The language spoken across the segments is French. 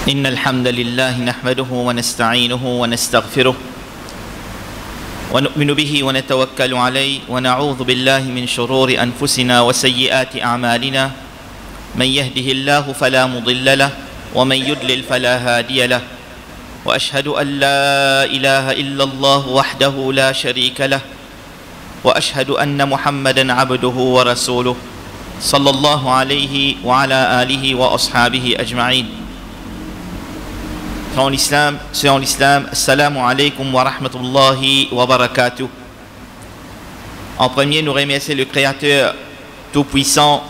إن الحمد لله نحمده ونستعينه ونستغفره ونؤمن به ونتوكل عليه ونعوذ بالله من شرور أنفسنا وسيئات أعمالنا من يهده الله فلا مضل له ومن يضلل فلا هادي له وأشهد أن لا إله إلا الله وحده لا شريك له وأشهد أن محمدا عبده ورسوله صلى الله عليه وعلى آله وأصحابه أجمعين. En islam, c'est en islam, assalamu alaikum wa rahmatullahi wa barakatuh. En premier, nous remercions le Créateur Tout-Puissant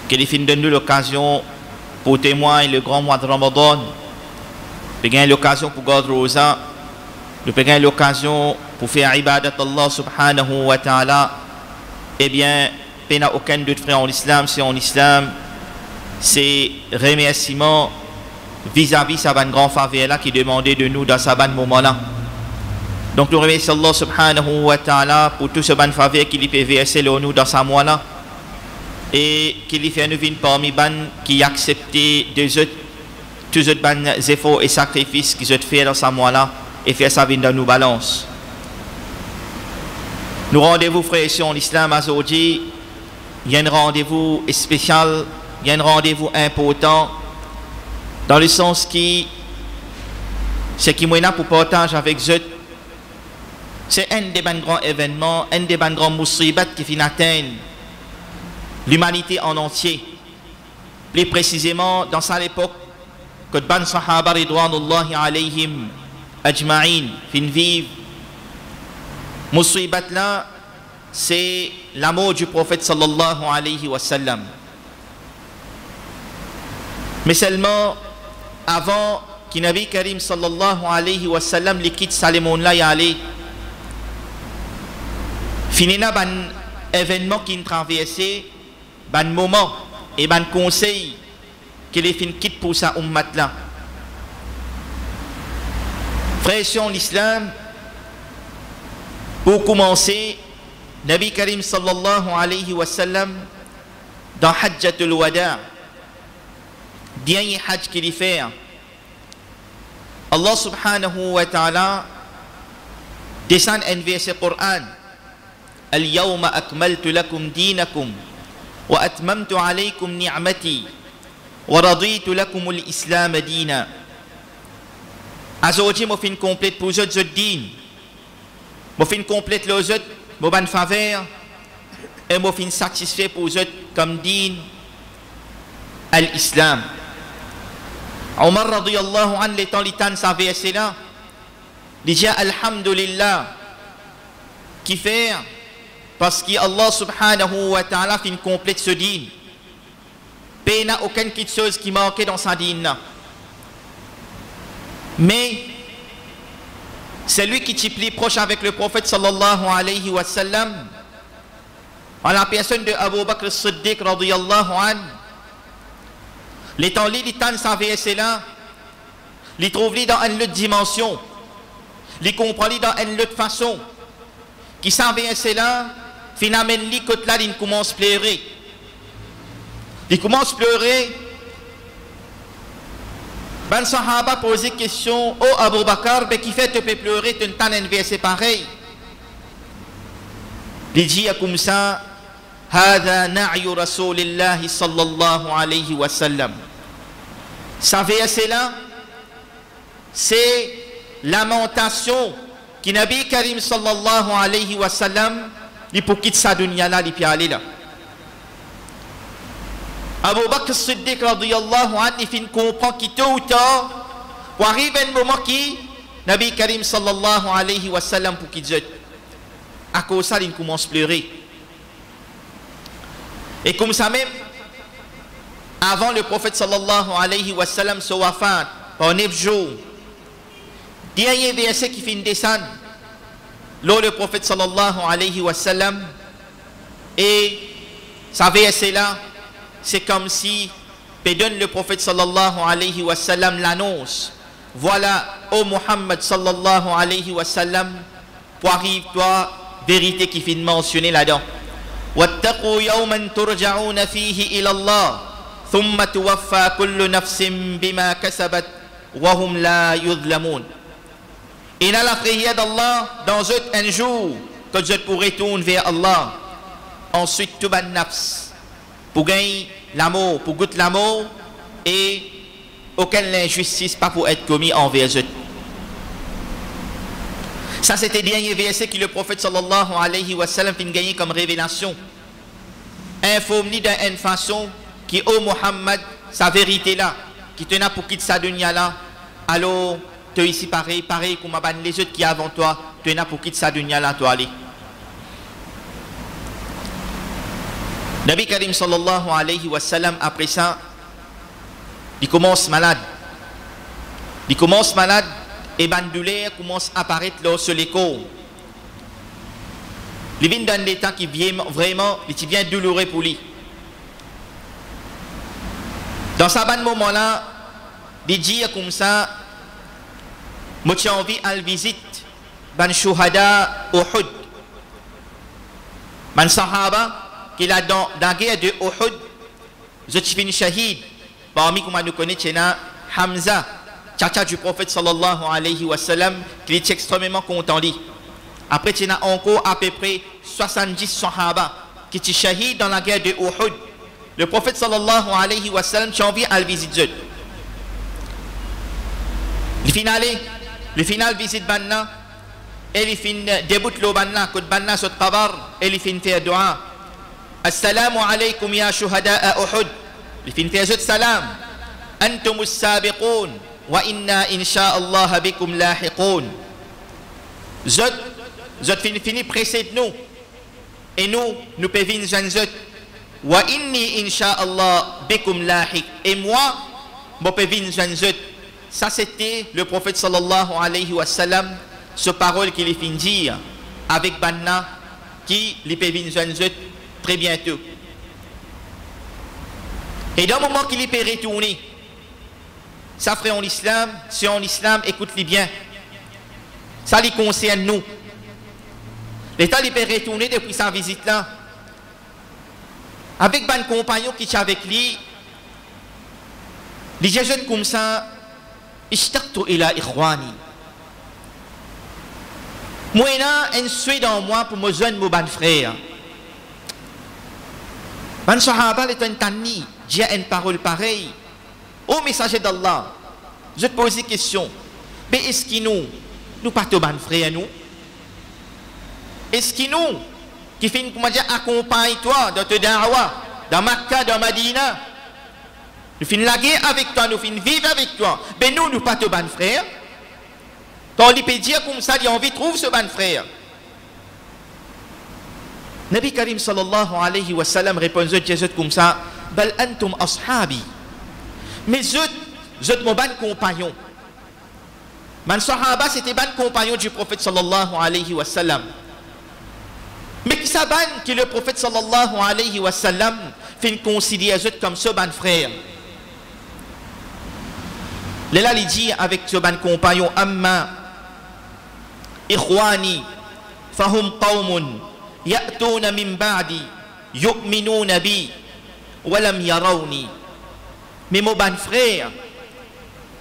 qui donne nous l'occasion pour témoigner le grand mois de Ramadan. Nous avons l'occasion pour garder Rosa. Nous avons l'occasion pour faire ibadat Allah subhanahu wa ta'ala. Eh bien, il n'y a aucun doute frère en islam, c'est en islam. C'est remerciement vis-à-vis sa bonne grand faveur là qui demandait de nous dans sa bonne moment là. Donc nous remercions Allah subhanahu wa ta'ala pour tout ce bon faveur qui lui fait verser le nous dans sa mois là et qui lui fait nous venir parmi ban qui accepté de tous autres ban efforts et sacrifices qu'ils ont fait dans sa mois là et faire ça venir dans nos balances. Nous rendez-vous frères et sœurs en islam aujourd'hui, il y a un rendez-vous spécial, il y a un rendez-vous important. Dans le sens qui, ce qui m'a pour partager avec eux, c'est un des grands événements, un des grands musibat qui finit atteindre l'humanité en entier. Plus précisément, dans cette époque, que ban sahaba ridwanullahi alayhim ajma'in fin vivre, musibat là, c'est la mort du prophète sallallahu alayhi wa sallam. Mais seulement, avant que Nabi Karim sallallahu alayhi wa sallam les quitte Salimon là y aller finina ban événement qui traversé ban moment et ban conseil que les fin quitte pour sa ummat là. Frères en l'islam, pour commencer, Nabi Karim sallallahu alayhi wa sallam dans Hajjatul Wada, dernier hajj qu'il y fait, Allah subhanahu wa ta'ala descend un verset Coran. Al-yawma akmaltu lakum dinakum wa atmamtu alaykum ni'mati wa raditu lakum al-islam dina. Aujourd'hui, moi fin complète pour autres din. Moi fin complète les autres, moi ban faveur et moi fin satisfait pour autres comme din al-islam. Omar radiyallahu an l'étant litan sa verset là, il dit alhamdulillah qui fait parce que Allah subhanahu wa ta'ala fin complète ce din. Il n'y a aucune petite chose qui manquait dans sa din là. Mais c'est lui qui est plus proche avec le prophète sallallahu alayhi wa sallam en la personne de Abu Bakr as-Siddiq radiyallahu an. Les temps li tan sa verset là, li trouve li dans une autre dimension, li comprend li dans une autre façon, qui sa verset là, finalement li côté là il commence à pleurer. Il commence à pleurer. Ben sahaba pose question, oh Abu Bakr, ben qui fait te peut pleurer, tu n'as un verset pareil. Il dit comme ça, هذا نعي رسول الله صلى الله عليه وسلم. Ça verset là, c'est lamentation qui Nabi Karim sallallahu alayhi wa sallam il pour quitter sa dunya là, il peut aller là. Abu Bakr as-Siddiq radiyallahu anhu il comprend qu'il tôt ou tard pour arriver un moment qui Nabi Karim sallallahu alayhi wa sallam pour qu'il jette. À cause ça il commence à pleurer. Et comme ça même, avant le prophète sallallahu alayhi wa sallam se wafat, par 9 jours, dernier verset qui finit descendre, là le prophète sallallahu alayhi wa sallam, et ça verset là, c'est comme si, donne le prophète sallallahu alayhi wa sallam l'annonce, voilà, ô Muhammad sallallahu alayhi wa sallam, pour arrive toi, vérité qui finit mentionnée là-dedans. واتقوا يوما ترجعون فيه إلى الله ثم توفى كل نفس بما كسبت وهم لا يظلمون. Et dans la prière d'Allah, dans un jour, que je pourrai tourner vers Allah. Ensuite, tout ban nafs, pour gagner l'amour, pour goûter l'amour, et aucune injustice pas pour être commis envers eux. Ça, c'était le dernier verset que le prophète sallallahu alayhi wa sallam fin gagné comme révélation. Informe-ni d'une façon qui, oh Muhammad, sa vérité là, qui tenait pour quitter sa dunya là, alors, tu es ici pareil, comme les autres qui avant toi, tu es pour quitter sa dunya là, toi aller. Nabi Karim sallallahu alayhi wa sallam, après ça, il commence malade. Il commence malade et ban douleur commence à apparaître là sur les corps. Il vient dans l'état qui vient vraiment, il devient douloureux pour lui. Dans ce bon moment-là, il dit comme ça, moi j'ai envie à visiter ban shuhada Uhud. Man sahaba qui a dans la guerre de Uhud, je suis fini shahid. Parmi comme nous connaissons Hamza, tchatcha du prophète sallallahu alayhi wa sallam, qui est extrêmement content lui. Après il y a encore à peu près 70 sahaba qui sont shahid dans la guerre de Uhud. Le prophète sallallahu alayhi wa sallam a envie à le visiter. Le final visite Banna, et il fin début le Banna, quand Banna se tabar, et il fin faire dua. Assalamu alaykum ya shuhada Uhud. Il fin faire salam. Antum as-sabiqun wa inna insha'Allah bikum lahiqun. Zot fini précède nous, et nous pouvons venir zot. Wa inni insha'Allah bikum lahiq. Et moi, je peux venir zot. Ça c'était le prophète sallallahu alayhi wa sallam, ce parole qu'il est fin dire avec Banna qui les peut venir très bientôt. Et dans le moment qu'il peut retourner, ça ferait en islam, c'est en islam, écoute-les bien. Ça les concerne nous. L'État il peut retourner depuis sa visite là. Avec ban compagnon qui est avec lui, les jeunes comme ça, ishtaqtu ila ikhwani. Moi, un souhait dans moi pour me joindre mon ban frère. Ban sahaba est un tanni, j'ai une parole pareille. Ô messager d'Allah, je te pose une question. Mais est-ce que nous pas de ban frère nous? Est-ce que nous, qui finissent comment dire, accompagne-toi dans ta da'wa, dans Makkah, dans Madina, nous finissons la guerre avec toi, nous finissons vivre avec toi. Mais nous pas de ban frère. Quand on peut dire comme ça, il a envie de trouver ce ban frère. Nabi Karim sallallahu alayhi wa sallam répondait comme ça, bal antum ashabi. Mais zut mon ban compagnon. Man sahaba c'était ban compagnon du prophète sallallahu alayhi wa sallam. Mais qui ça ban que le prophète sallallahu alayhi wa sallam fait considérer zut comme ce ban frère. Là il dit avec ce ban compagnon amma ikhwani fahum qawmun ya'tuna min ba'di yu'minuna bi wa lam yarawni. Mais mon ban frère,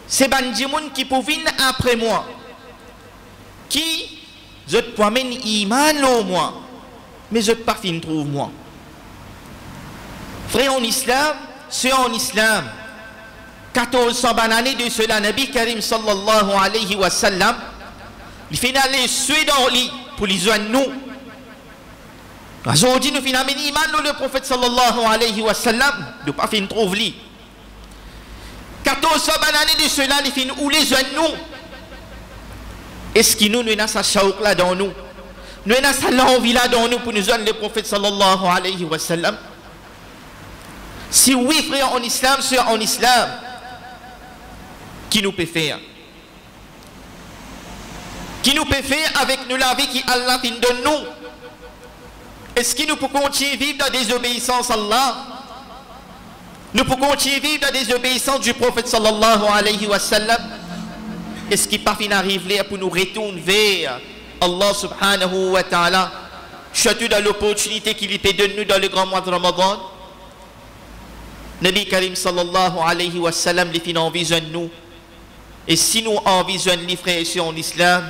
c'est ban dimoun qui pour venir après moi, qui je te promène iman au moi, mais je pas fin trouve moi. Frère en islam, c'est en islam. 1400 années de cela, Nabi Karim sallallahu alayhi wa sallam, il fait aller suer dans lui pour les joindre nous. Aujourd'hui, nous finissons iman le prophète sallallahu alayhi wa sallam, nous pas fin trouve lui. 1400 années de cela, les filles où les jeunes nous. Est-ce que nous avons sa chaouk là dans nous? Nous avons sa l'envie là dans nous pour nous joindre le prophète sallallahu alayhi wa sallam? Si oui, frère, en islam, c'est en islam. Qui nous peut faire? Qui nous peut faire avec nous la vie qui Allah donne nous? Est-ce que nous pouvons continuer à vivre dans la désobéissance à Allah? Nous pouvons continuer à vivre dans la désobéissance du prophète sallallahu alayhi wa sallam? Est-ce qu'il pas fin arrive là pour nous retourner vers Allah subhanahu wa ta'ala, surtout dans l'opportunité qu'il peut donner nous dans le grand mois de Ramadan? Nabi Karim sallallahu alayhi wa sallam les fin envisionne nous. Et si nous envisionne les frères et sœurs en islam,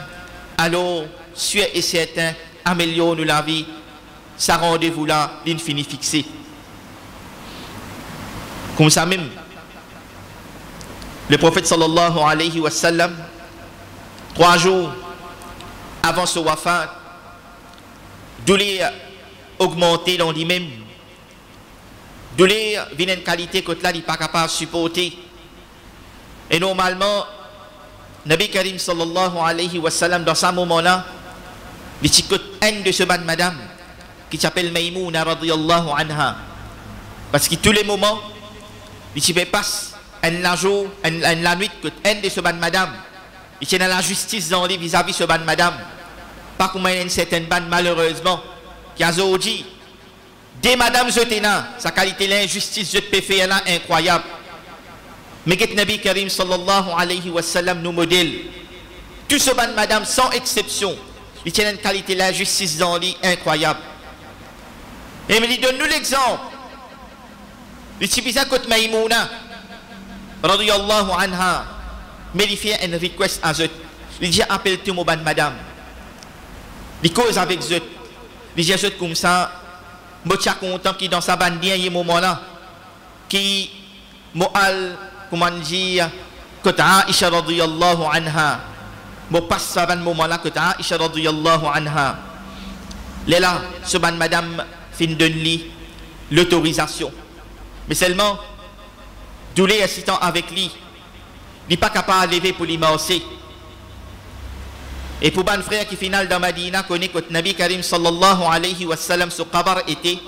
alors, sûr et certain, améliore-nous la vie. Ça rendez-vous là, l'infini fixé. Comme ça même, le prophète sallallahu alayhi wa sallam, 3 jours avant ce wafat, douleur augmenter dans lui-même, douleur vient une qualité que là, il n'est pas capable de supporter. Et normalement, Nabi Karim sallallahu alayhi wa sallam, dans ce moment-là, il y a une de ce ban madame qui s'appelle Maïmouna radiyallahu anha. Parce que tous les moments, il passe la nuit que une de ce ban madame, il y a la justice dans les vis-à-vis de ce ban madame. Pas comme une certaine bande malheureusement qui a dit des madame Zotena, sa qualité l'injustice je te fais là incroyable. Mais que Nabi Karim sallallahu alayhi wa sallam nous modèle. Tout ce ban madame sans exception, il tient une qualité l'injustice dans lui incroyable. Et il donne nous l'exemple. Il dit bizarre que Maïmouna radiyallahu anha, mais il fait une request à Zot. Il dit appelle-toi mon ban madame. Il cause avec Zot. Il dit Zot comme ça, moi je suis content qu'il dans sa bande dernier moment là, qui mo'al comment dire que Aïcha radiyallahu anha, moi passe sa bande moment là que Aïcha radiyallahu anha. Là, ce ban madame fin donne lui l'autorisation. Mais seulement, d'où les assistants avec lui, il n'est pas capable de lever pour lui marcher. Et pour ban frère qui final dans Madina connaît que Nabi Karim sallallahu alayhi wa sallam ce qabar était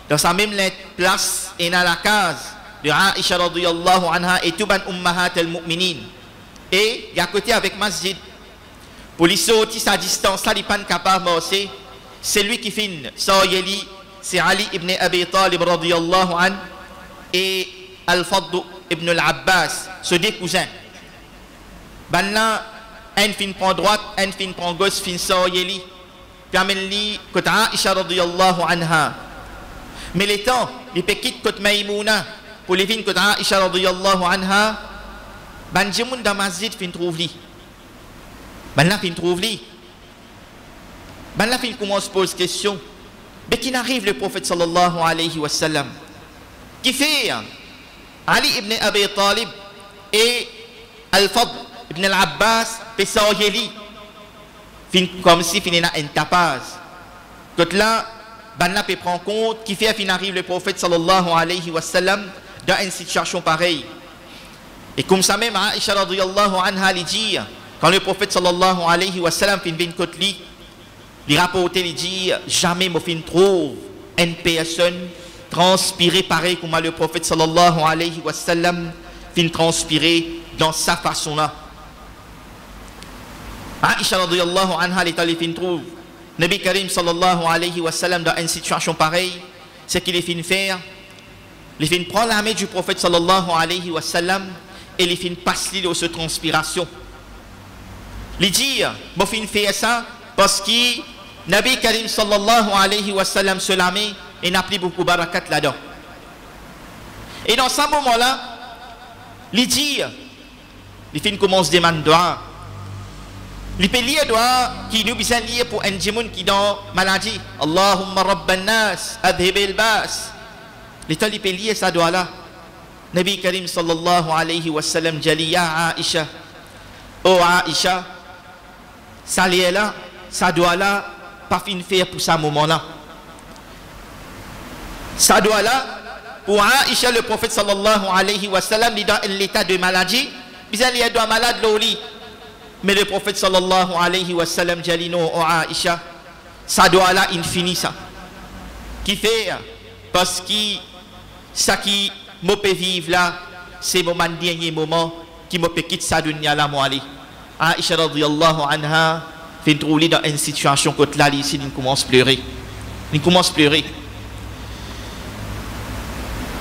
dans sa même place et dans la case de Aïcha radiyallahu anha et tout ban ummahat al-mu'minin. Et il y a côté avec masjid. Pour lui sortir sa distance là, il n'est pas capable de marcher. C'est lui qui finit. C'est Ali ibn Abi Talib radiyallahu anhu et Al-Fadl ibn al-Abbas, ce deux cousins. Ben là, un fin prend droite, un fin prend gauche, fin soyeli. Puis amène-li côté Aïcha radiyallahu anha. Mais les temps, les petits côté Maïmouna, pour les fins côté Aïcha radiyallahu anha, ben jimoun dans masjid fin trouve li. Ben là fin trouve li. Ben là fin commence pose question. Mais qui n'arrive le prophète sallallahu alayhi wa sallam qui fait Ali ibn Abi Talib et Al-Fadl ibn al-Abbas Pessoyeli comme si finina un tapaz que là banna peut prendre compte qui fait fin arrive le prophète sallallahu alayhi wa sallam dans une situation pareille et comme ça même Aïcha radiyallahu anha lui dit quand le prophète sallallahu alayhi wa sallam fin vient côté lui il rapporte il dit jamais me fin trouve une personne transpirer pareil comme le prophète sallallahu alayhi wa sallam fin transpirer dans sa façon là. Aïcha radiyallahu anha les fin trouve Nabi Karim sallallahu alayhi wa sallam dans une situation pareille, c'est qu'il est fin faire, il fin prendre la main du prophète sallallahu alayhi wa sallam et il fin passer de cette transpiration. Il dit, moi fin faire ça parce que Nabi Karim sallallahu alayhi wa sallam se la met et n'a plus beaucoup de barakat là-dedans. Et dans ce moment-là, il dit, il fin commence à demander doigt. Il peut lire doigt qui nous besoin lier pour un djimoun qui dans maladie. Allahumma rabban nas, adhib al-bas. L'état il peut lire ça doigt là. Nabi Karim sallallahu alayhi wa sallam jaliya Aïcha. Oh Aïcha, ça lié là, ça doit là, pas fin faire pour ce moment-là. Ça doit là, pour Aïcha, le prophète sallallahu alayhi wa sallam, il est dans l'état de maladie, il est dans malade l'oli. Mais le prophète sallallahu alayhi wa sallam, Jalino, oh Aïcha, ça doit là, il finit ça. Qui fait, parce que ça qui me peut vivre là, c'est mon dernier moment qui me peut quitter sa dunya là, moi aller. Aïcha radiyallahu anha, fait trouver dans une situation que là, ici, il commence à pleurer. Il commence à pleurer.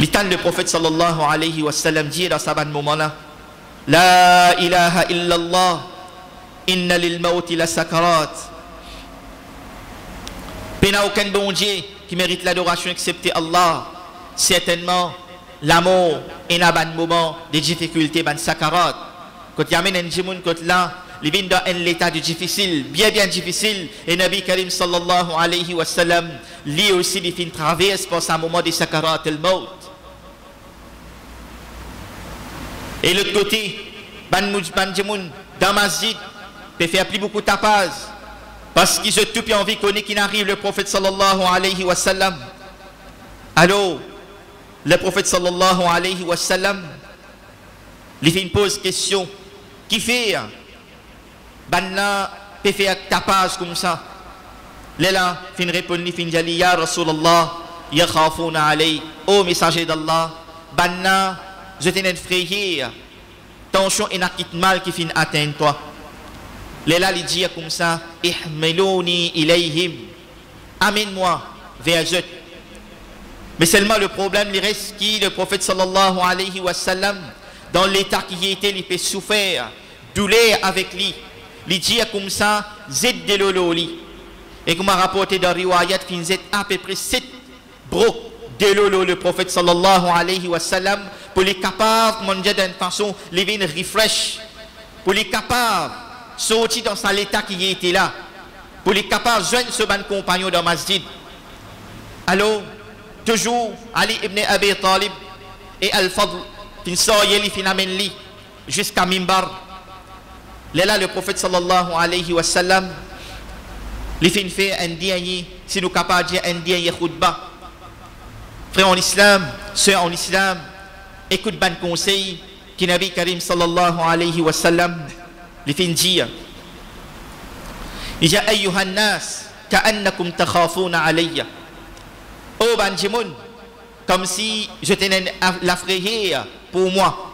L'état le prophète sallallahu alayhi wa sallam dit dans ce moment-là, La ilaha illallah, inna lil mawti la sakarat. Il n'y a aucun bon Dieu qui mérite l'adoration excepté Allah. Certainement, l'amour et un bon moment des difficultés, ban sakarat. Quand il y a un jimoun côté là, il vient dans un état difficile, bien difficile. Et Nabi Karim sallallahu alayhi wa sallam, lui aussi, il fait une traverse pour ce moment des sakarat el maut. Et l'autre côté, ban jimoun dans masjid, peut faire plus beaucoup de tapage. Parce qu'ils ont tout envie qu'on ait qu'il arrive le prophète sallallahu alayhi wa sallam. Alors, le prophète sallallahu alayhi wa sallam, il fait une pose question. Qui fait? Banna peut faire tapage comme ça. Là, fin répond, fin jali, ya Rasulallah, ya khafuna alay, ô messager d'Allah, banna, je t'ai frayé, tension et n'a mal qui fin atteindre toi. Là, il dit comme ça, ihmelouni ilayhim, amène-moi vers eux. Mais seulement le problème, il reste qui, le prophète sallallahu alayhi wa sallam, dans l'état qui était, il peut souffrir, douleur avec lui. Il dit comme ça, zed de lololi. Et comme a rapporté dans Riwayat, il y a à peu près 7 brocs de lolo, le prophète sallallahu alayhi wa sallam, pour les capables de manger d'une façon, les vins refresh, pour les capables sortir dans son état qui était là, pour les capables de joindre ce bon compagnon dans masjid. Alors, toujours, Ali ibn Abi Talib et Al-Fadl, qui sont li jusqu'à Mimbar. Là, le prophète sallallahu alayhi wa sallam, il fait un dernier, si nous sommes capables de dire un dernier khutbah. Frère en islam, sœur en islam, écoute ban conseil qui Nabi Karim sallallahu alayhi wa sallam, il fait dire. Il dit ayyuhan nas ka'annakum takhafuna alayya. Oh Banjimoun, comme si je tenais la frayeur pour moi.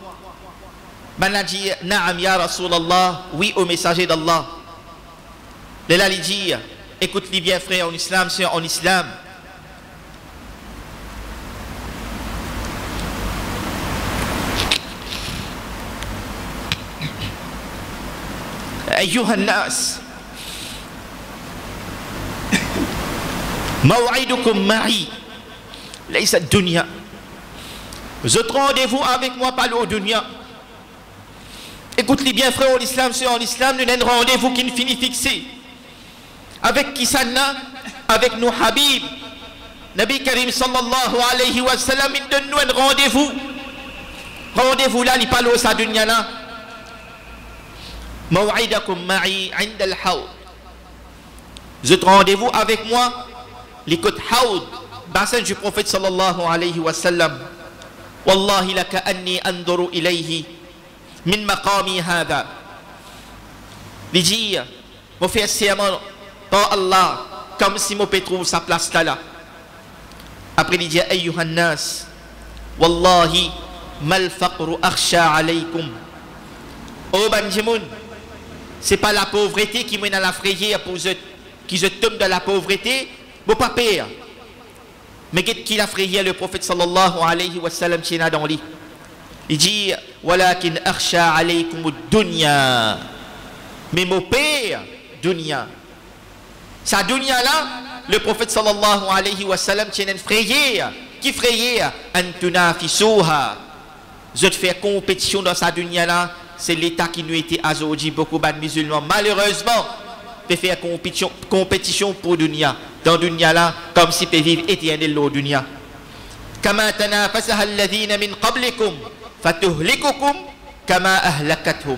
Ben a dit Naam ya Rasulallah, oui au messager d'Allah. Là il dit, écoute-les bien frère en islam, c'est en islam. Ayyuhan nas, maw'idukum ma'i, laysa dunya. Vous êtes rendez-vous avec moi par le dunya. Écoute-les bien frère en islam, c'est en islam, nous avons un rendez-vous qui ne finit fixé. Avec qui ça n'a? Avec nos Habib. Nabi Karim sallallahu alayhi wa sallam, il donne nous un rendez-vous. Rendez-vous là, il parle au sa dunya là. Maw'idakum ma'i 'inda al-hawd. Vous êtes rendez-vous avec moi, l'écoute hawd, bassin du prophète sallallahu alayhi wa sallam. Wallahi laka anni anduru ilayhi min maqami hadha. Il dit, mon frère serment par Allah, comme si mon père trouve sa place là. Après il dit, ayyuhan nas, wallahi mal faqru akhsha alaykum. Oh Banjimoun, c'est pas la pauvreté qui mène à la frayeur pour eux, qui se tombent dans la pauvreté, mon pas père. Mais qu'est-ce qu'il a frayé le prophète sallallahu alayhi wa sallam qui est dans lui? Il dit walakin akhsha alaykum ad-dunya. Mais mon père, dunya. Sa dunya là, le prophète sallallahu alayhi wa sallam qui est frayé, qui frayé an tunafisuha. Je te fais compétition dans sa dunya là, c'est l'état qui nous était aujourd'hui beaucoup de musulmans malheureusement peut faire compétition pour dunya. Dans dunya là, comme si peut vivre éternel au dunya. Kama tanafasaha alladhina min qablikum fatuhlikukum kama ahlakathum.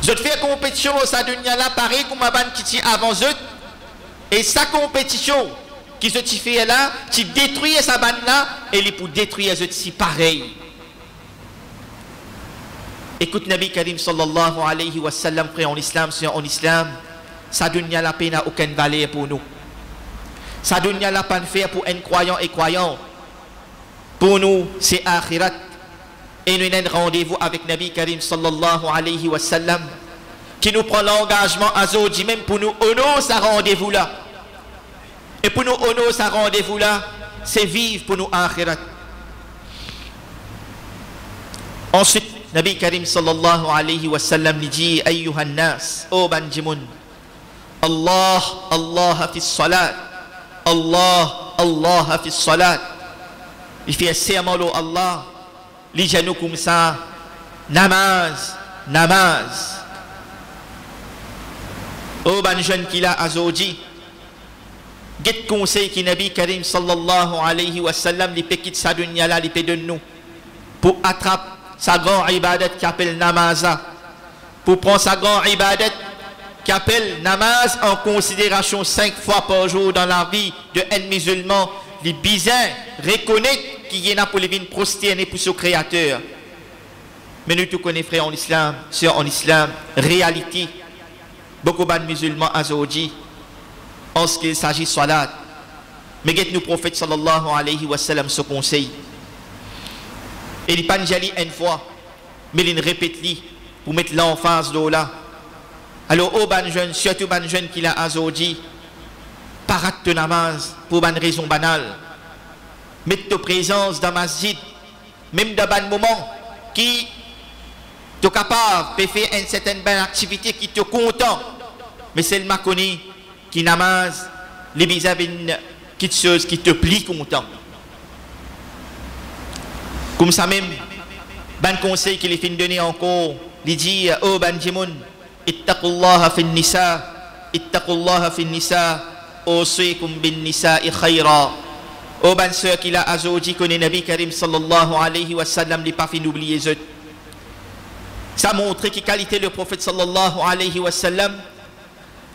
Je te fais compétition au sa dunya là, pareil comme Aban qui avant eux. Et sa compétition qui se fait là, qui détruit sa bande là, et il pour détruire eux si pareil. Écoute Nabi Karim sallallahu alayhi wa sallam, frère en islam, c'est en islam, sa dunya la paix n'a aucune valeur pour nous. Sa dunya la pas faire pour un croyant et croyant. Pour nous, c'est akhirat. Et nous avons rendez-vous avec Nabi Karim sallallahu alayhi wa sallam, qui nous prend l'engagement à Zodi, même pour nous honorer sa rendez-vous là. Et pour nous honorer sa rendez-vous là, c'est vivre pour nous akhirat. Ensuite, Nabi Karim sallallahu alayhi wa sallam dit ayyuhan nas, oh Banjimoun, Allah, Allah fi salat, Allah, Allah fi salat. il fait un serment à Allah, les genoux comme ça, namaz, namaz. Oh, ban jeune qui l'a azodi, get conseil qui Nabi Karim sallallahu alayhi wa sallam, les pékits sa dunya là, les pékits de nous, pour attraper sa grande ibadat qui appelle namaza, pour prendre sa grande ibadat qui appelle namaz en considération 5 fois par jour dans la vie de un musulman, les bizarres reconnaissent qu'il y en a pour les vignes prosternées pour ce créateur. Mais nous tous connaissons frères en islam, sœurs en islam, réalité. Beaucoup de musulmans aujourd'hui, en ce qu'il s'agit de salat, mais nous prophète sallallahu alayhi wa sallam ce conseil. Et il pas jali une fois, mais il répète pour mettre l'emphase de là. Alors, oh ban jeune, surtout ban jeune qui l'a aujourd'hui, parat de namaz pour une raison banale. Mettre ta présence dans masjid, même dans un moment qui tu es capable de faire une certaine belle activité qui te content, mais c'est le maconi qui namaz, les bizarres qui te plie content. Comme ça même, ban conseil qu'il est fin donner encore, il dit oh ban jimoun, ittaqullaha fin nisa, usikum bin nisa'i khayra. Oh ban sœur qu'il a azodi connaît Nabi Karim sallallahu alayhi wa sallam, n'est pas fin d'oublier eux. Ça montre qui qualité le prophète sallallahu alayhi wa sallam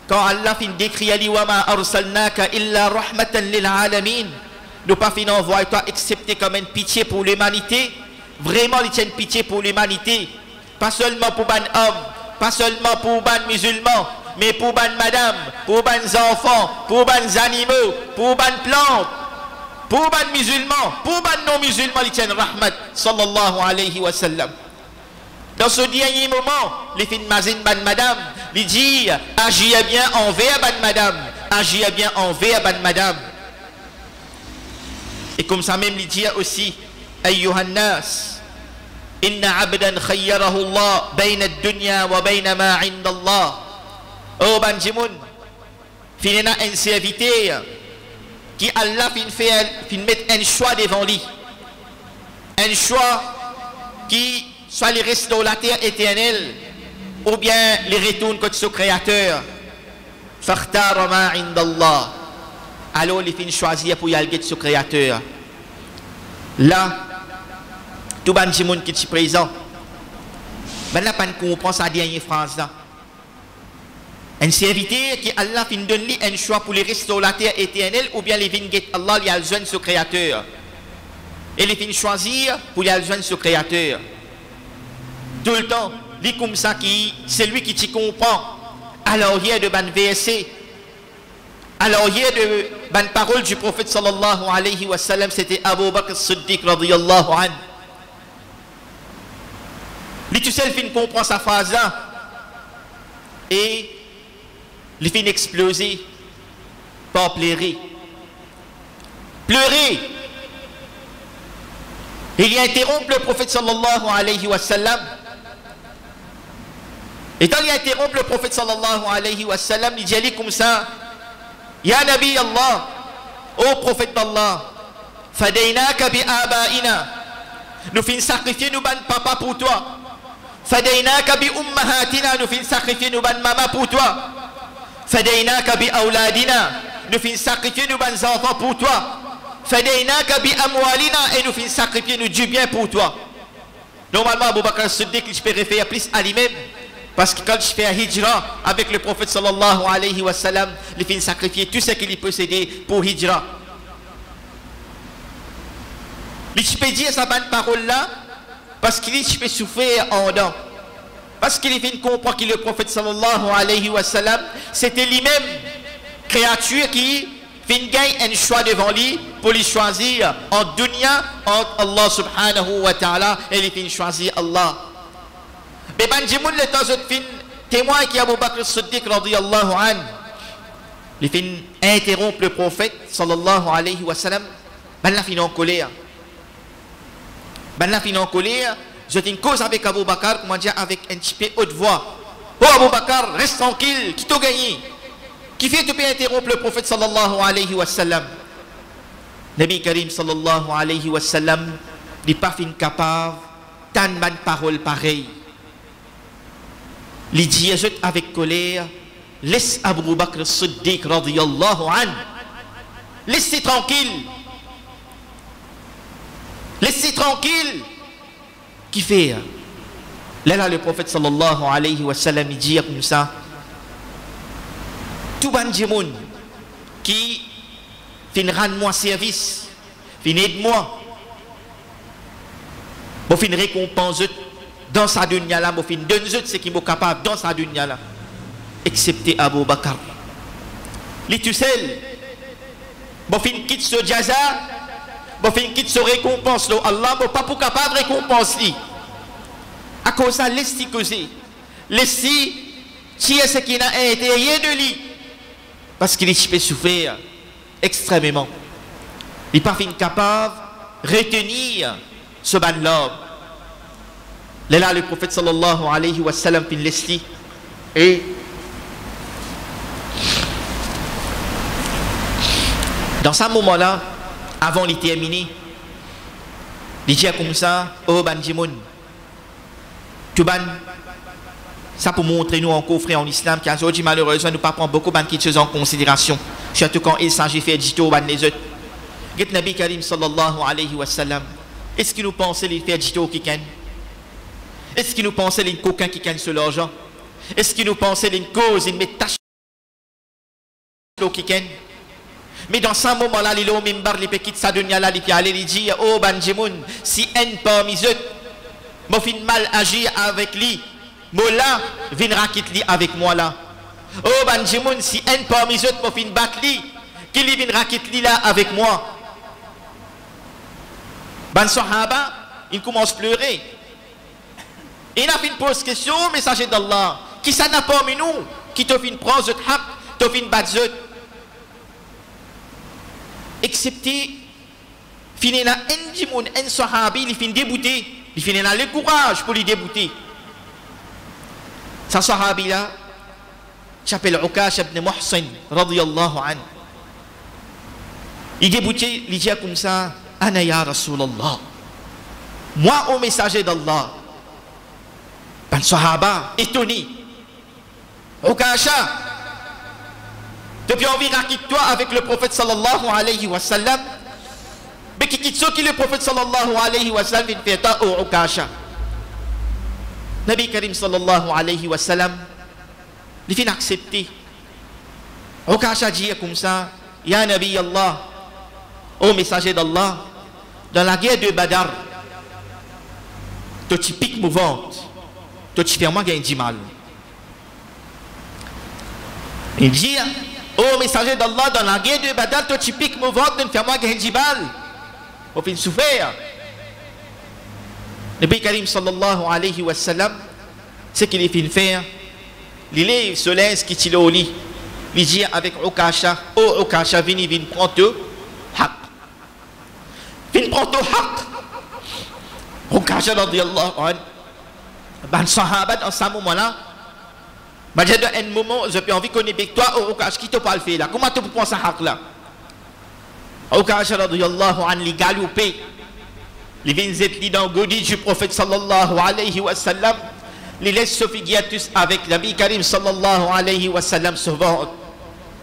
quand Allah fin décrit ali wa ma arsalnaka illa rahmatan lil alamin, nous pas fin envoyer toi excepté comme une pitié pour l'humanité. Vraiment il tient pitié pour l'humanité, pas seulement pour ban homme, pas seulement pour ban musulmans, mais pour ban madame, pour ban enfants, pour ban animaux, pour ban plantes, pour ban musulmans, pour ban non musulmans, il tient rahmat sallallahu alayhi wa sallam. Dans ce dernier moment, les filles mazin ban madame, il dit agis bien envers ban madame, agis bien envers ban madame. Et comme ça même il dit aussi ayyuhan nas inna abdan khayyarahu Allah bayna ad-dunya wa bayna ma 'inda Allah. Oh ban jimoun, finina un serviteur qui Allah fin mettre un choix devant lui, un choix qui soit les restes de la terre éternelle ou bien les retourne contre ce créateur. Fakhtara ma 'inda Allah. Alors il fin choisir pour y aller ce créateur. Là tout ban jimoun qui est présent, ben là pas comprend sa dernière phrase là. Un serviteur qui Allah fin donne lui un choix pour les restes de la terre éternelle ou bien les vins Allah il a besoin de ce créateur. Et les fin choisir pour y aller besoin de ce créateur. Tout le temps, lui comme ça qui c'est lui qui t'y comprend. Alors il y a de ban verset. Alors il y a de ban parole du prophète sallallahu alayhi wa sallam, c'était Abu Bakr Siddiq radiyallahu anhu. Lui tout seul fin comprend sa phrase là. Et il fin exploser par pleurer. Pleurer. Il y a interrompu le prophète sallallahu alayhi wa sallam. Et quand il a interrompu le prophète sallallahu alayhi wa sallam, il dit comme ça, Ya Nabi Allah, ô prophète d'Allah, fadaynaka bi abaina, nous fin sacrifier nous ban papa pour toi. Fadaynaka bi ummahatina, nous fin sacrifier nous ban maman pour toi. Fadaynaka bi awladina, nous fin sacrifier nous ban enfants pour toi. Fadaynaka bi amwalina, et nous fin sacrifier nous du bien pour toi. Normalement Abu Bakr Siddiq il peut référer plus à lui-même. Parce que quand je fais un hijra avec le prophète sallallahu alayhi wa sallam, il fait sacrifier tout ce qu'il possédait pour hijra. Il peut dire sa bonne parole là parce qu'il peut souffrir en dedans. Parce qu'il fait comprendre que le prophète sallallahu alayhi wa sallam, c'était lui-même créature qui fait gagner un choix devant lui pour lui choisir en dunya entre Allah subhanahu wa ta'ala et il fait choisir Allah. Mais ban jimoun le temps de fin témoin qui Abu Bakr Siddiq radiyallahu anhu, il fin interrompre le prophète sallallahu alayhi wa sallam, ban la fin en colère. Ben la fin en colère, je une cause avec Abu Bakr, comment dire, avec un petit peu haute voix. Oh Abu Bakr, reste tranquille, qui t'a gagné? Qui fait de bien interrompre le prophète sallallahu alayhi wa sallam? Nabi Karim sallallahu alayhi wa sallam n'est pas fin capable tant de paroles pareilles. Il dit avec colère, laisse Abu Bakr Siddiq radiyallahu anhu, laissez tranquille, laissez tranquille. Qui fait là le prophète sallallahu alayhi wa sallam il dit comme ça, tout ban djimoun qui fin rendre moi service, fin aide moi, bon fin récompense dans sa dunya là, bon fin donne ce qui est capable dans sa dunya là, excepté Abu Bakr. Li tu sais, bon fin quitte ce jaza, bon fin quitte ce récompense là, Allah bon pas pour capable récompense li. À cause ça laisse-t-il causer, laisse-t-il tirer ce qui n'a été rien de lui, parce qu'il est souffrir extrêmement. Il n'est pas fin capable de retenir ce ban l'homme. Là, le prophète sallallahu alayhi wa sallam fin laisse-t-il. Et dans ce moment-là, avant de terminer, il dit comme ça, oh ban djimoun, tout ban, ça pour montrer nous encore frère en islam qu'aujourd'hui malheureusement nous ne prenons pas beaucoup de choses en considération, surtout quand il s'agit de faire du tout ban les autres. Get Nabi Karim sallallahu alayhi wa sallam, est-ce qu'il nous pensait de faire du tout qui ken? Est-ce qu'il nous pensait d'une coquin qui ken sur l'argent? Est-ce qu'il nous pensait d'une cause, une métache qui ken? Mais dans ce moment-là, il est au mimbar, il peut quitter sa dunya là, il peut aller, il dit, oh ban djimoun, si un parmi eux, moi fin mal agir avec lui, moi là, viendra quitter avec moi là. Oh ban djimoun, si un parmi eux, moi fin battre lui, qui lui viendra quitter là avec moi. Ban sahaba, il commence à pleurer. Il a fait une pose question, messager d'Allah, qui ça n'a pas mis nous, qui te fait prendre ce haq, te fait battre ce. Excepté, finina un djimoun, un sahabi, il fin débouté, il finina le courage pour lui débouter. Ce sahabi là, s'appelle Ukash ibn Muhsin, radiyallahu anhu. Il débouté, il dit comme ça, Ana ya Rasulallah, moi au messager d'Allah. Ben sahaba, étonné, Ukasha, depuis envie quitte-toi avec le prophète sallallahu alayhi wa sallam, mais qui quitte ce qui le prophète sallallahu alayhi wa sallam vient faire ta au Ukasha. Nabi Karim sallallahu alayhi wa sallam, il vient accepter. Ukasha dit comme ça, Ya Nabi Allah, ô messager d'Allah, dans la guerre de Badar, tu piques mouvante, tu fais moi gagner du mal. Il dit, ô messager d'Allah, dans la guerre de Badar, tu piques mouvante, tu fais moi gagner du mal. Au fin souffrir. Nabi Karim sallallahu alayhi wa sallam, c'est qu'il est fin faire, il est se laisse qui tire au lit. Il dit avec Ukasha, ô Ukasha, viens prendre te haq. Viens prendre te haq. Ukasha radiyallahu anhu, ben sahaba dans ce moment-là, j'ai dans un moment, j'ai envie qu'on ait avec toi, ô Ukasha, qui te parle fait là? Comment tu peux prendre ça haq là? Ukasha radiyallahu anhu, il galopé. Il vient d'être dans le godi du prophète sallallahu alayhi wa sallam. Il laisse se figuer tous avec Nabi Karim sallallahu alayhi wa sallam souvent.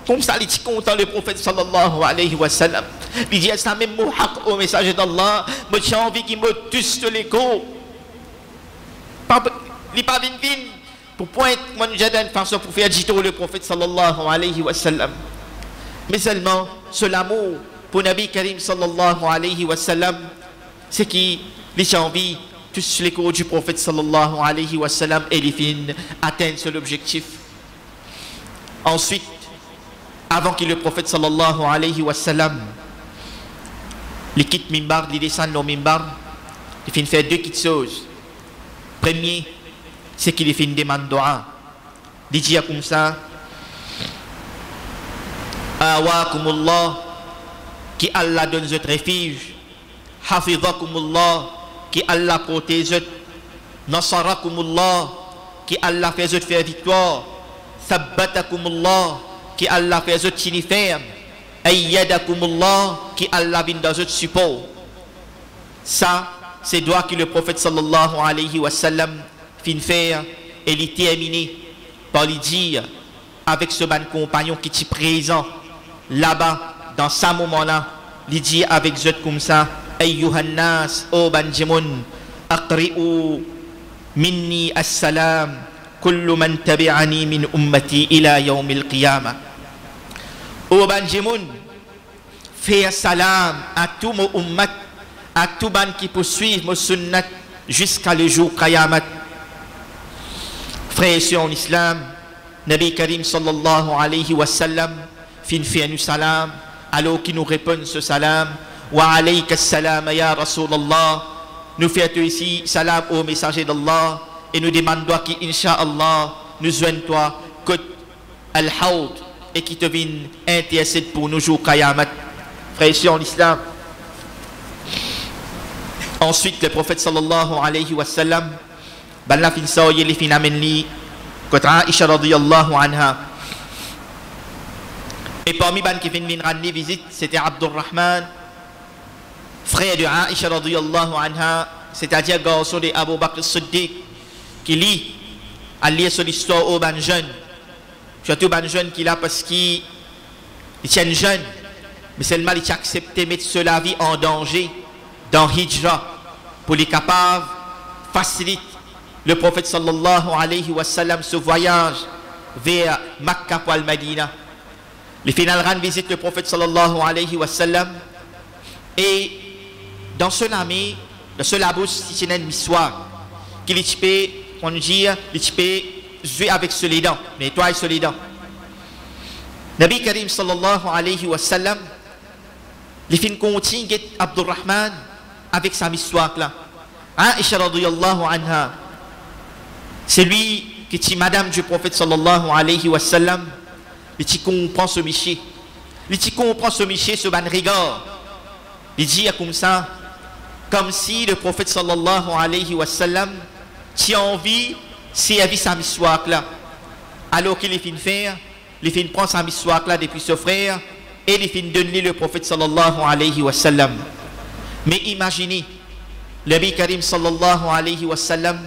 Comme ça, il est content le prophète sallallahu alayhi wa sallam. Il dit ça même mot haq au messager d'Allah. Moi j'ai envie qu'il me tusse l'écho. Il n'est pas vin pour pointer moi j'ai une façon pour faire jito le prophète sallallahu alayhi wa sallam. Mais seulement ce l'amour pour Nabi Karim sallallahu alayhi wa sallam, c'est qu'il a envie tous les cours du prophète sallallahu alayhi wa sallam et les fins atteignent cet objectif. Ensuite, avant que le prophète sallallahu alayhi wa sallam il quitte mimbar, il descend dans mimbar, il fin faire deux petites choses. Premier, c'est qu'il fin demande dua. Il dit comme ça, Awakumullah, qui Allah donne votre refuge. Hafizakumullah, qui Allah protège. Nasarakumullah, qui Allah fait votre faire victoire. Sabbatakumullah, qui Allah fait votre chini ferme. ayyadakumullah, qui Allah vient dans votre support. Ça, c'est doigt que le prophète sallallahu alayhi wa sallam fin faire et il terminé par lui dire avec ce ban compagnon qui est présent là-bas dans ce moment-là, il dit avec eux comme ça, ayyuhannas o banjimun aqri'u minni as-salam kullu man tabi'ani min ummati ila yawm al-qiyamah. O banjimun, fais salam à tout mon ummat, à tout ban qui poursuit mon sunnat jusqu'à le jour Qayamat. Frères et sœurs en islam, Nabi Karim sallallahu alayhi wa sallam fin fait nous salam, alors qu'il nous répond ce salam, wa alayka salam ya Rasulallah, nous faisons ici salam au messager d'Allah et nous demandons qui incha'Allah nous joigne toi que al-hawd et qui te vienne intercède pour nos jours Qayamat. Frères et sœurs en islam, ensuite le prophète sallallahu alayhi wa sallam balla fin saoye li fin amenli contre Aisha radiyallahu anha, et parmi ban qui fin rendre visite c'était Abdurrahman, frère de Aisha radiyallahu anha, c'est-à-dire garçon de Abu Bakr as-Siddiq, qui lit à lire sur l'histoire aux ban jeunes, surtout ban jeunes qui là parce qu'ils tiennent jeunes, mais seulement ils acceptent de mettre la vie en danger dans Hijra pour les capables facilite le prophète sallallahu alayhi wa sallam ce voyage vers Makkah ou Al-Madina. Les final rend visite le prophète sallallahu alayhi wa sallam et dans ce lami, dans ce labous, c'est une missoir qui l'itipé, on dit, l'itipé jouer avec ce les dents, nettoyer ce les dents. Nabi Karim sallallahu alayhi wa sallam, les fin continue Abdurrahman avec sa missoir là. Aisha radiyallahu anha, c'est lui qui est madame du prophète sallallahu alayhi wa sallam, il comprend ce miché, il comprend ce miché, ce ban regard, il dit comme ça, comme si le prophète sallallahu alayhi wa sallam qui a envie servir sa missoir là, alors qu'il est fin faire, il fin prend sa missoir là depuis ce frère et il fin donner le prophète sallallahu alayhi wa sallam. Mais imaginez, le Nabi Karim sallallahu alayhi wa sallam,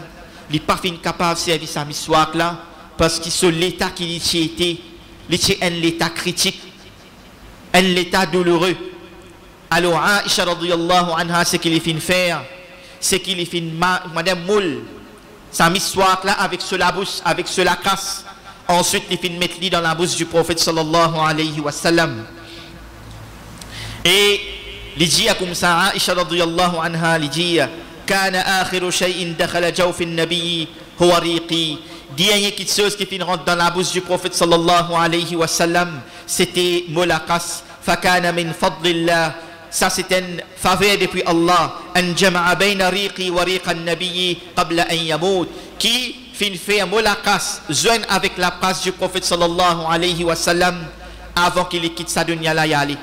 il n'est pas capable de servir sa missoir là, parce que sur l'état qu'il était, il était un état critique, un état douloureux. Alors Aisha radiyallahu anha, ce qu'il fait faire, c'est qu'il fait madame moule sa missoir là avec cela bouche, avec cela casse. Ensuite il fait mettre dans la bouche du prophète sallallahu alayhi wa sallam. Et il dit comme ça, Aisha radiyallahu anha, il dit كان آخر شيء دخل جوف النبي هو ريقي. Dernière petite chose qui finit rentre dans la bouche du prophète sallallahu alayhi wa sallam, c'était molakas. فكان من فضل الله, ça c'est une faveur depuis Allah, أن جمع بين ريقي وريق النبي قبل أن يموت, qui finit faire molakas, joint avec la passe du prophète sallallahu alayhi wa sallam avant qu'il quitte sa dunya la yali.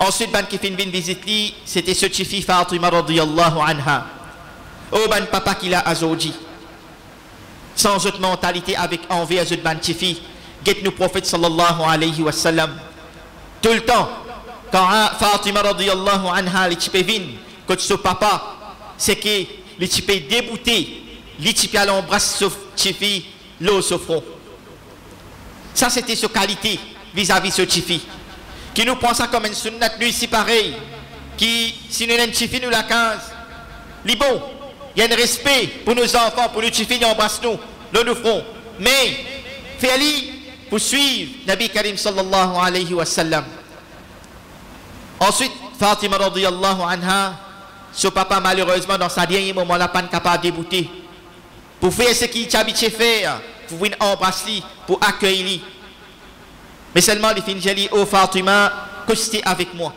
Ensuite, ban qui fin vin visite li, c'était ce chifi Fatima radiyallahu anha. Oh ban papa qui l'a azouji. Sans autre mentalité avec envers autre ban chifi, get nous prophète sallallahu alayhi wa sallam. Tout le temps, quand Fatima radiyallahu anha, les chipé vin, quand ce papa, c'est que les chipé débouté, les chipé à l'embrasse ce chifi, l'eau au front. Ça c'était sa qualité vis-à-vis ce chifi. Qui nous prend ça comme une sunnat, nous ici pareil, qui, si nous n'avons chifi, nous la 15, li bon, il y a un respect pour nos enfants, pour nous chifi, nous embrasse nous, nous ferons. Mais, fais-li pour suivre Nabi Karim sallallahu alayhi wa sallam. Ensuite, Fatima radiyallahu anha, ce papa malheureusement dans sa dernier moment, n'a pas capable de débouter. Pour faire ce qu'il t'habitué faire, pour venir embrasser, pour accueillir. Mais seulement les filles jali oh Fatima, costé avec moi.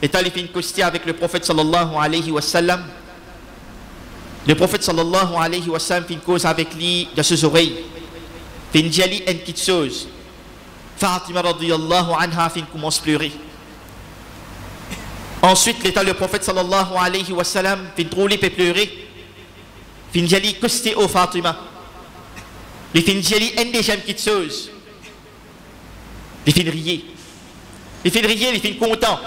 Et quand les filles costé avec le prophète sallallahu alayhi wa sallam, le prophète sallallahu alayhi wa sallam fait une cause avec lui de ses oreilles. Fin jali une petite chose. Fatima radiyallahu anha fin commence à pleurer. Ensuite, l'état le prophète sallallahu alayhi wa sallam fin trouler et pleurer. Fin jali costé au Fatima. Les fin jali une deuxième petite chose. les filles rier. Les filles rier, les filles contents.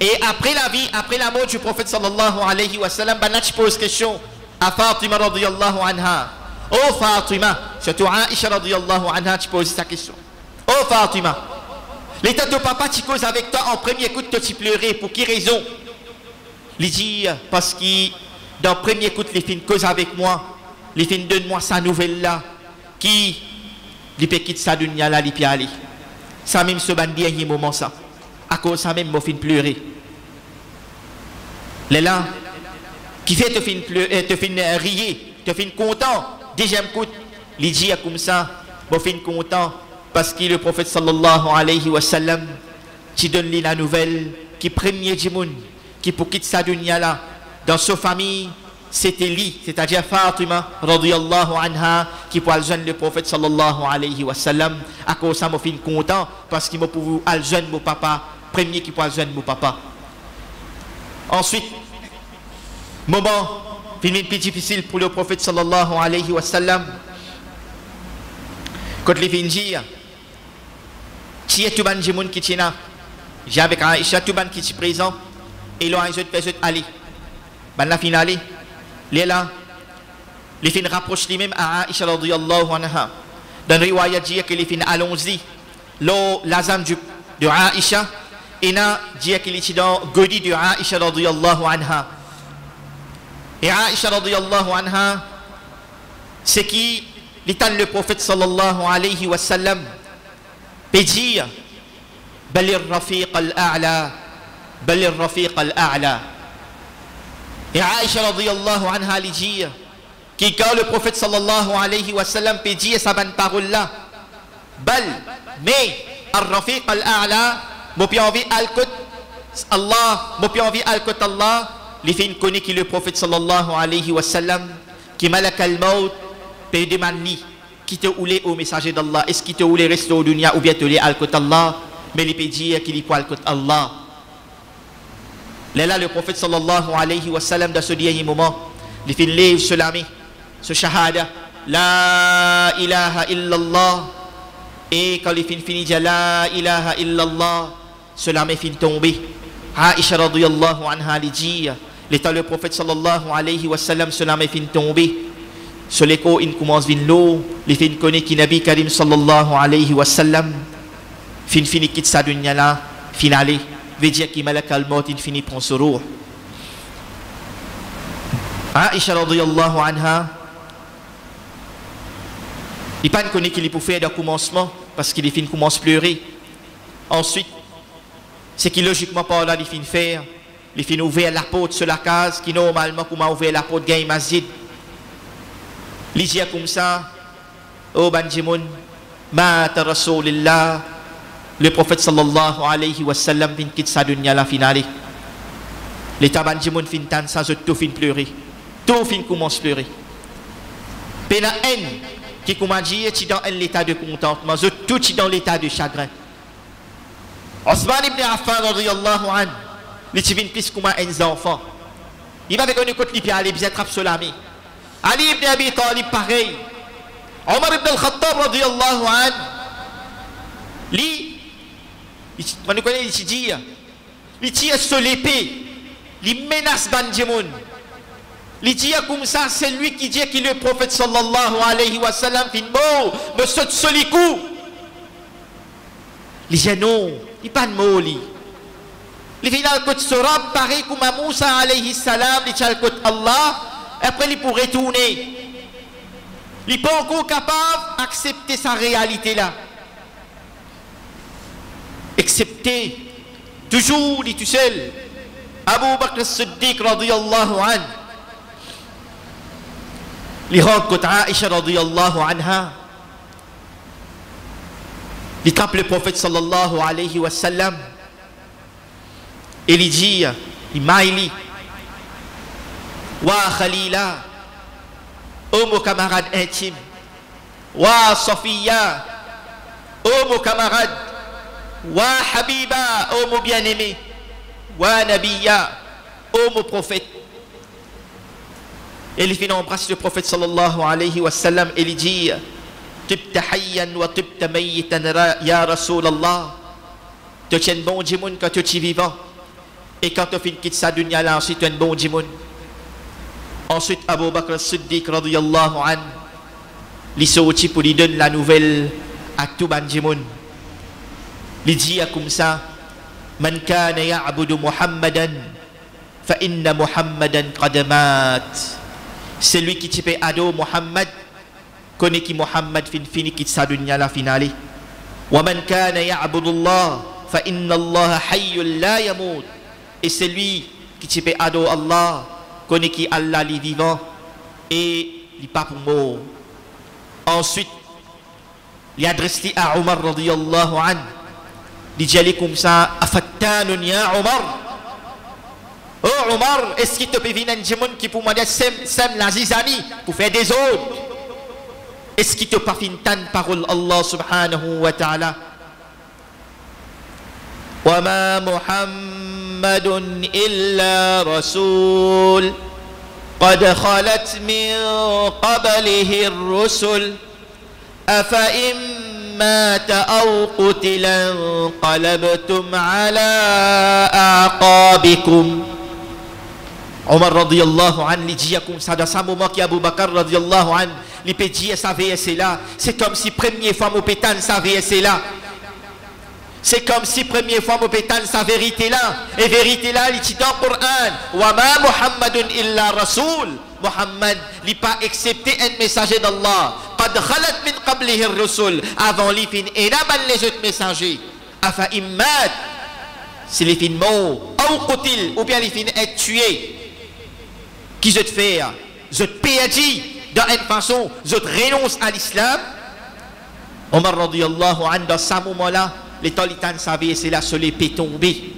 Et après la vie, après la mort du prophète sallallahu alayhi wa sallam, Banach pose question à Fatima radiyallahu anha. Oh Fatima, surtout Aisha radiyallahu anha, tu poses ta question. Oh Fatima, l'état de papa tu cause avec toi en premier coup de tu pleurais, pour qui raison? Il dit, parce que dans le premier coup, les filles causent avec moi, les filles donnent-moi sa nouvelle là, qui les peut quitter sa dunya là, les peut aller. Ça même ce dernier moment ça. À cause ça même, moi fin pleurer. Les là, qui fait te fin pleurer, te fin rire, te fin content. Deuxième coup, il dit comme ça, moi fin content, parce que le prophète sallallahu alayhi wa sallam, qui donne lui la nouvelle, qui premier du monde, qui pour quitter sa dunya là, dans sa famille, c'était lui, c'est-à-dire Fatima radiyallahu anha, qui pour aljoindre le prophète sallallahu alayhi wa sallam. À cause ça, je suis content, parce qu'il m'a pour aljoindre mon papa, premier qui pour aljoindre mon papa. Ensuite, moment, film plus difficile pour le prophète sallallahu alayhi wa sallam. Quand les filles disent, qui est tout le monde qui est là, j'ai avec Aïcha, tout le monde qui est présent, et là, ils ont fait aller. Ben la finale, les là, les filles rapprochent les mêmes à Aïcha radiyallahu anha. Dans le riwayat dit que les filles allons-y, l'azam de Aïcha, et là, dit qu'il est dans Godi de Aïcha radiyallahu anha. Et Aïcha radiyallahu anha, c'est qui l'état le prophète sallallahu alayhi wa sallam peut dire Balir Rafiq al-A'la, Balir Rafiq al-A'la. Et Aïcha radiyallahu anha lui dit que quand le prophète sallallahu alayhi wa sallam peut dire sa bonne parole là, Bal, mais al-Rafiq al-A'la, moi puis envie al-Qut Allah, moi puis envie al-Qut Allah. Les filles connaissent que le prophète sallallahu alayhi wa sallam, qui malak al-maut, peut demander qui te voulait au messager d'Allah, est-ce qu'il te voulait rester au dunya ou bien te voulait al-Qut Allah, mais il peut dire qu'il est pour al-Qut Allah. Là, le prophète sallallahu alayhi wa sallam, dans ce dernier moment, les filles lèvent ce lami, ce shahada, la ilaha illallah, et quand les filles finissent la ilaha illallah, ce lami finit tomber. Aïcha radiyallahu anha lui dit, l'état le prophète sallallahu alayhi wa sallam, cela m'a fait tomber. Sur l'écho, il commence à l'eau. Les filles connaissent qui Nabi Karim sallallahu alayhi wa sallam. Fin fini quitte sa dunya là, fin aller. Veut dire qu'il malak al-maut, il finit prendre ce roux. Aïcha radiyallahu anha, il pas connaît qu'il peut faire d'un commencement, parce qu'il fin commence à pleurer. Ensuite, c'est qui logiquement par là, il fin faire. Il fin ouvrir la porte sur la case, qui normalement, comment ouvrir la porte, gagne masjid. Il dit comme ça, oh Banjimoun, Mata Rasulillah, le prophète sallallahu alayhi wa sallam fin quitte sa dunya la finale. L'état Banjimoun fin tan ça, tout fin pleurer. Tout fin commence à pleurer. Pena haine, qui commence à dire, tu dans l'état de contentement, tout dans l'état de chagrin. Osman ibn Affan radiyallahu anhu, il vient plus comme un enfant. Il va avec un écoute, il peut aller bien attraper sur l'ami. Ali ibn Abi Talib pareil. Omar ibn al-Khattab radiyallahu anhu, lui, on connaît, il dit, il tire sur l'épée, il menace Banjimoun. Il dit comme ça, c'est lui qui dit qu'il est le prophète sallallahu alayhi wa sallam, fin mot, me saute sur les coups. Il dit non. Il n'y a pas de mots. Il vient à côté de Rab, pareil comme Moussa alayhi salam, il est à côté d'Allah, après il pourrait retourner. Il n'est pas encore capable d'accepter sa réalité là. Accepter, toujours, dit tu seul, Abu Bakr as-Siddiq radiyallahu anhu, il rencontre Aïcha radiyallahu anha. Il tape le prophète sallallahu alayhi wa sallam et il dit, il maïli, wa Khalila, ô mon camarade intime, wa Sophia, ô mon camarade, wa Habiba, ô mon bien-aimé, wa Nabiya, ô mon prophète. Et il finit embrasser le prophète sallallahu alayhi wa sallam et il dit, tibta hayyan wa tibta mayyitan ya Rasulallah. Tu tiens bon djimoun quand tu es vivant. Et quand tu finis quitte sa dunya là, ensuite tu es bon djimoun. Ensuite Abu Bakr as-Siddiq radiyallahu an, li sorti pour lui donner la nouvelle à tout ban djimoun. Li dit comme ça, man kana ya'budu Muhammadan fa inna Muhammadan qad mat. Celui qui type ado Muhammad connaît qui Muhammad fini quitte sa dunya la finale. Wa man kana ya'budu Allah fa inna Allah hayyul la yamut. Et celui qui type ado Allah connaît qui Allah est vivant et il pas pour mort. Ensuite il adresse à Omar radiyallahu an, il dit comme ça, afattanun ya Omar. Oh Omar, est-ce qu'il te peut venir un djimoun qui pour moi dire sem la zizani pour faire des autres? Est-ce qu'il te pas fin tan parole Allah subhanahu wa ta'ala? Wa ma Muhammadun illa rasul qad khalat min qablihi ar-rusul afa مات أو قتلا انقلبتم على أعقابكم. Omar radiyallahu an li dit comme ça dans ce moment qui Abu Bakr radiyallahu an li peut dire ça verset là, c'est comme si première fois mon pétan ça verset là, c'est comme si première fois mon pétan sa vérité là, et vérité là il dit dans le Coran wa ma Muhammadun illa rasul. Muhammad n'a pas accepté un messager d'Allah. Qad khalat min qablihi ar-rusul. Avant lui fin et les autres messagers. Afa immat, si les fin mort ou qutil ou bien les fin être tué. Qui je te faire? Je te perdu dans une façon, je te renonce à l'islam. Omar radiyallahu anhu dans ce moment-là, les talitans savaient c'est là sur les pieds tombés.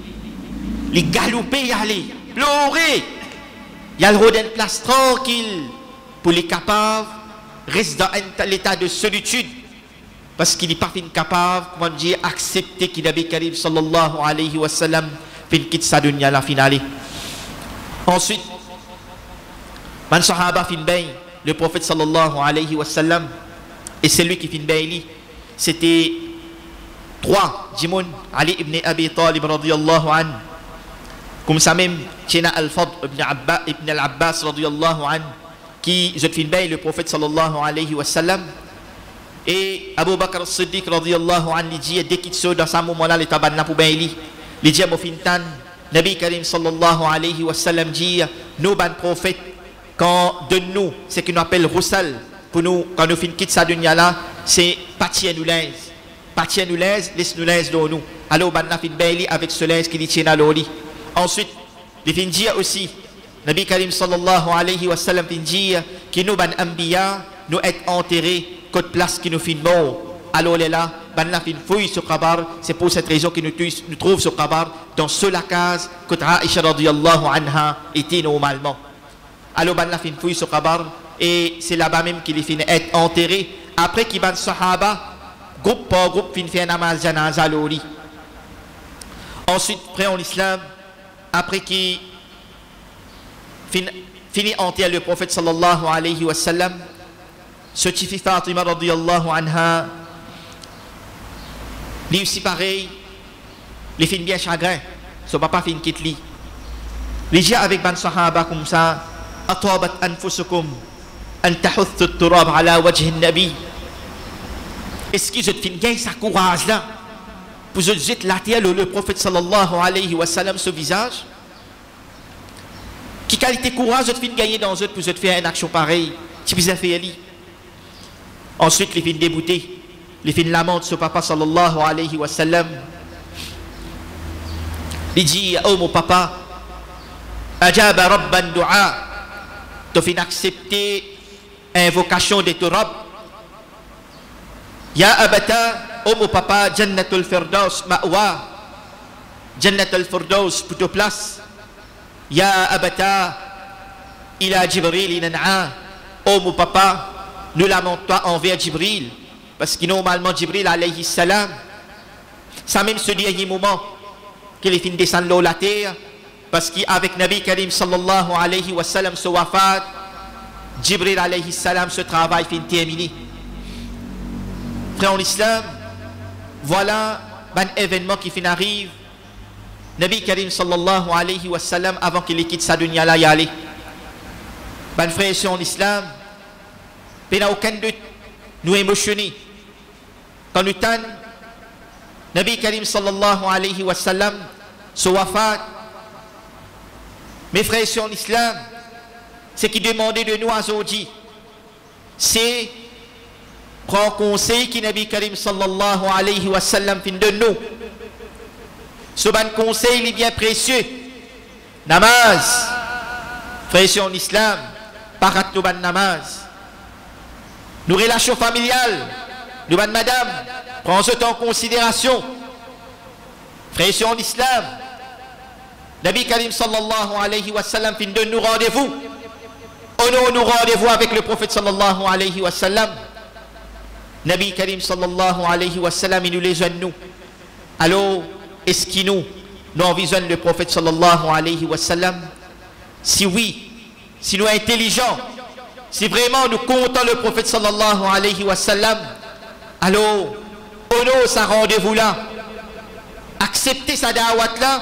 Les galoper y aller, pleurer. Il y a le droit d'une place tranquille pour les capables reste dans l'état de solitude parce qu'il n'est pas capable, comment dire, accepter qu'il Nabi Karim sallallahu alayhi wa sallam fin quitte sa dunya la finale. Ensuite, man sahaba fin bay le prophète sallallahu alayhi wa sallam et c'est lui qui fin bay c'était trois Jimoun Ali ibn Abi Talib radiyallahu anhu. Comme ça même, Tchena al-Fadl ibn al-Abbas radiyallahu an, qui je fin bay le prophète sallallahu alayhi wa sallam. Et Abu Bakr as-Siddiq radiyallahu an, il dit, dès qu'il sort dans ce moment-là, les tabanna pour bay, il dit à Mofintan, Nabi Karim sallallahu alayhi wa sallam dit, nous, ban prophète, quand de nous, ce qu'on appelle roussal, pour nous, quand nous fin quitte sa dunya là, c'est patien nous l'aise. Patien nous l'aise, laisse nous l'aise dans nous. Alors, ban na fin bay avec ce l'aise qui dit tient à l'oli. Ensuite, il fin dire aussi, Nabi Karim sallallahu alayhi wa sallam fin dire que nous, ban ambiya, nous être enterrés, côte place qui nous fin mort. Alors là, ban la fin fouille sur Kabar, c'est pour cette raison que nous trouvons sur Kabar, dans la case que Aisha radiyallahu anha était normalement. Alors ban la fin fouille sur Kabar, et c'est là-bas même qu'il fin être enterré. Après qu'il ban sahaba, groupe par groupe fin fait namaz janaza l'ori. Ensuite, après en islam, après qu'il finit enterrer le prophète sallallahu alayhi wa sallam, ce qui fit Fatima radiyallahu anha, lui aussi pareil, les fin bien chagrin, son papa fin quitte lui. Les gens avec ban sahaba comme ça, atabat anfusukum an tahuthu at-turab ala wajhi an-nabi. Est-ce que je te fin gain sa courage là? Pour je jette la terre le prophète sallallahu alayhi wa sallam ce visage, qui qualité courage je te fin gagner dans eux pour je te faire une action pareille, tu peux faire ali. Ensuite les fins déboutés, les fins lamentent sur papa sallallahu alayhi wa sallam. Il dit oh mon papa, ajaba rabban du'a, tu fin accepter invocation de ton Rabb. Ya abata, oh mon papa, Jannatul Firdaus ma'wa, Jannatul Firdaus pour te place. Ya abata, ila Jibril nan'a, oh mon papa, ne lamente-toi envers Jibril, parce que normalement Jibril alayhi salam, ça même ce dernier moment qu'il est fin descendre la terre, parce qu'avec Nabi Karim sallallahu alayhi wa sallam se wafat, Jibril alayhi salam ce travail fin terminé. Frère en islam, voilà un événement qui fin arrive. Nabi Karim sallallahu alayhi wa sallam, avant qu'il quitte sa dunya là, y aller. Ben frère et sœurs en islam, il n'y a aucun doute, nous émotionnés. Quand nous t'en, Nabi Karim sallallahu alayhi wa sallam, se wafat. Mes frères et sœurs en islam, ce qui demandait de nous à aujourd'hui, c'est prendre conseil qui Nabi Karim sallallahu alayhi wa sallam fin de nous. Ce bon conseil il est bien précieux. Namaz, frères et sœurs en islam, parat nous ban namaz. Nos relations familiales, nous ban madame, prends ce temps en considération. Frères et sœurs en islam, Nabi Karim sallallahu alayhi wa sallam fin de nous rendez-vous. Nous rendez-vous avec le prophète sallallahu alayhi wa sallam. Nabi Karim sallallahu alayhi wa sallam, il nous les donne nous. Alors, est-ce qu'il nous envisionne le prophète sallallahu alayhi wa sallam? Si oui, si nous sommes intelligents, si vraiment nous comptons le prophète sallallahu alayhi wa sallam, alors, nous sa rendez-vous là, accepter sa da'wat là.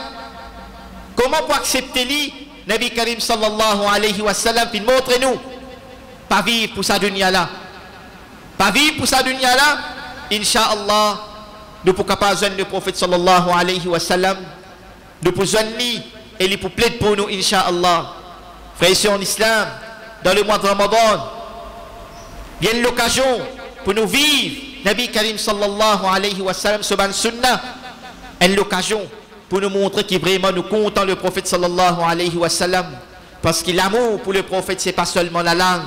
Comment pour accepter lui, Nabi Karim sallallahu alayhi wa sallam, puis montrez-nous, pas vivre pour sa dunya là. Pas vivre pour sa dunya là, Inch'Allah, nous pouvons pas joindre le prophète sallallahu alayhi wa sallam, nous pouvons joindre lui, et il pour plaider pour nous, Inch'Allah. Frères et sœurs en islam, dans le mois de Ramadan, vient l'occasion pour nous vivre, Nabi Karim sallallahu alayhi wa sallam, ce ban sunnah, et l'occasion pour nous montrer qu'il vraiment nous comptons le prophète sallallahu alayhi wa sallam, parce que l'amour pour le prophète c'est pas seulement la langue.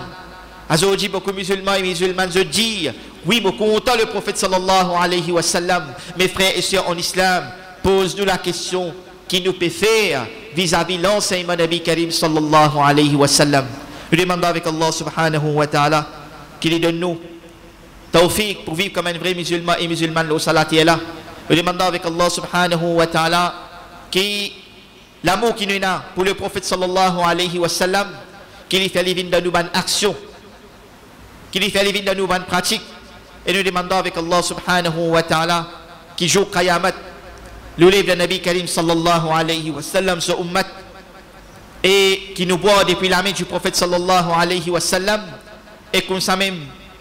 Aujourd'hui beaucoup de musulmans et musulmanes se disent oui nous comptons le prophète sallallahu alayhi wa sallam. Mes frères et sœurs en islam, pose-nous la question qui nous peut faire vis-à-vis l'enseignement de Nabi Karim sallallahu alayhi wa sallam. Nous demandons avec Allah subhanahu wa ta'ala qu'il donne nous tawfiq pour vivre comme un vrai musulman et musulmane au salat est là. Nous demandons avec Allah subhanahu wa ta'ala qui l'amour qui nous a pour le prophète sallallahu alayhi wa sallam, qu'il fait les vignes de nous bonnes actions, qu'il fait les vignes de nous bonnes pratiques. Et nous demandons avec Allah subhanahu wa ta'ala qui joue Qayamat, le livre de Nabi Karim sallallahu alayhi wa sallam, ce ummat, et qui nous boit depuis la main du prophète sallallahu alayhi wa sallam, et comme ça même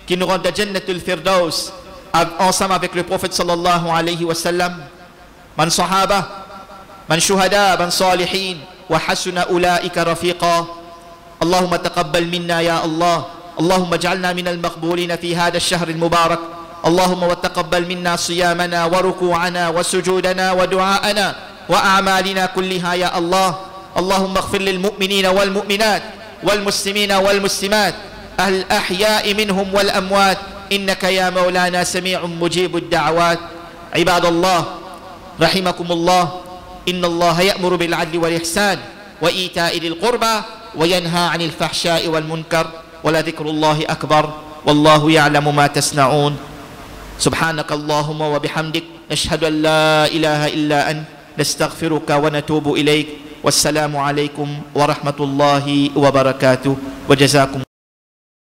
qui nous rend de Jannatul Firdaus ensemble avec le prophète sallallahu alayhi wa sallam, man sahaba, man shuhada, man salihin, wa hasuna ulaika rafiqa. Allahumma taqabbal minna ya Allah. اللهم اجعلنا من المقبولين في هذا الشهر المبارك. اللهم وتقبل منا صيامنا وركوعنا وسجودنا ودعاءنا وأعمالنا كلها يا الله. اللهم اغفر للمؤمنين والمؤمنات والمسلمين والمسلمات الأحياء منهم والأموات إنك يا مولانا سميع مجيب الدعوات. عباد الله رحمكم الله، إن الله يأمر بالعدل والإحسان وإيتاء ذي القربى وينهى عن الفحشاء والمنكر ولذكر الله أكبر والله يعلم ما تصنعون. سبحانك اللهم وبحمدك نشهد أن لا إله إلا أنت نستغفرك ونتوب إليك. والسلام عليكم ورحمة الله وبركاته وجزاكم